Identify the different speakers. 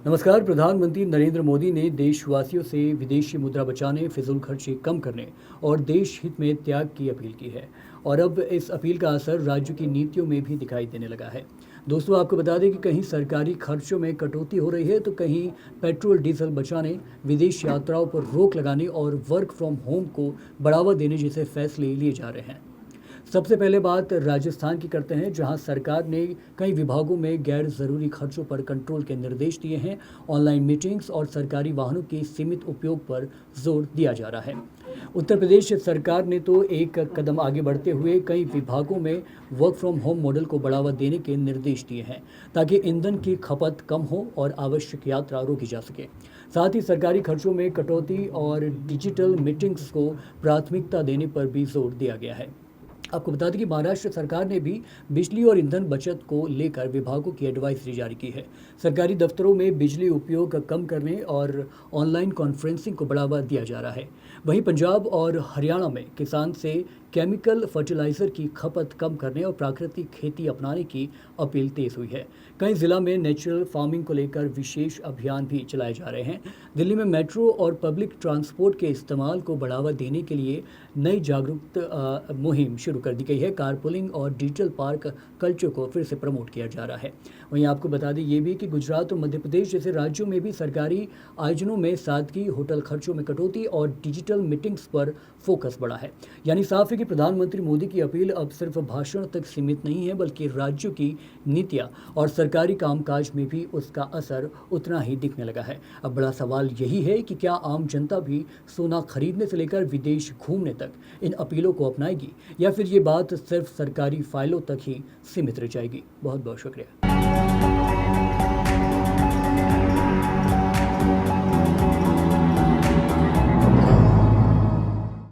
Speaker 1: नमस्कार। प्रधानमंत्री नरेंद्र मोदी ने देशवासियों से विदेशी मुद्रा बचाने, फिजूल खर्ची कम करने और देश हित में त्याग की अपील की है। और अब इस अपील का असर राज्य की नीतियों में भी दिखाई देने लगा है। दोस्तों, आपको बता दें कि कहीं सरकारी खर्चों में कटौती हो रही है तो कहीं पेट्रोल डीजल बचाने, विदेश यात्राओं पर रोक लगाने और वर्क फ्रॉम होम को बढ़ावा देने जैसे फैसले लिए जा रहे हैं। सबसे पहले बात राजस्थान की करते हैं, जहां सरकार ने कई विभागों में गैर ज़रूरी खर्चों पर कंट्रोल के निर्देश दिए हैं। ऑनलाइन मीटिंग्स और सरकारी वाहनों के सीमित उपयोग पर जोर दिया जा रहा है। उत्तर प्रदेश सरकार ने तो एक कदम आगे बढ़ते हुए कई विभागों में वर्क फ्रॉम होम मॉडल को बढ़ावा देने के निर्देश दिए हैं, ताकि ईंधन की खपत कम हो और आवश्यक यात्रा रोकी जा सके। साथ ही सरकारी खर्चों में कटौती और डिजिटल मीटिंग्स को प्राथमिकता देने पर भी जोर दिया गया है। आपको बता दें कि महाराष्ट्र सरकार ने भी बिजली और ईंधन बचत को लेकर विभागों की एडवाइजरी जारी की है। सरकारी दफ्तरों में बिजली उपयोग कम करने और ऑनलाइन कॉन्फ्रेंसिंग को बढ़ावा दिया जा रहा है। वहीं पंजाब और हरियाणा में किसान से केमिकल फर्टिलाइजर की खपत कम करने और प्राकृतिक खेती अपनाने की अपील तेज हुई है। कई जिला में नेचुरल फार्मिंग को लेकर विशेष अभियान भी चलाए जा रहे हैं। दिल्ली में मेट्रो और पब्लिक ट्रांसपोर्ट के इस्तेमाल को बढ़ावा देने के लिए नई जागरूकता मुहिम शुरू कर दी गई है। कारपूलिंग और डिजिटल पार्क कल्चर को फिर से प्रमोट किया जा रहा है। वहीं आपको बता दें ये भी कि गुजरात और मध्य प्रदेश जैसे राज्यों में भी सरकारी आयोजनों में सादगी, होटल खर्चों में कटौती और डिजिटल मीटिंग्स पर फोकस बढ़ा है। यानी साफ है कि प्रधानमंत्री मोदी की अपील अब सिर्फ भाषण तक सीमित नहीं है, बल्कि राज्यों की नीतियां और सरकारी कामकाज में भी उसका असर उतना ही दिखने लगा है। अब बड़ा सवाल यही है कि क्या आम जनता भी सोना खरीदने से लेकर विदेश घूमने तक इन अपीलों को अपनाएगी, या फिर ये बात सिर्फ सरकारी फाइलों तक ही सीमित रह जाएगी। बहुत बहुत शुक्रिया।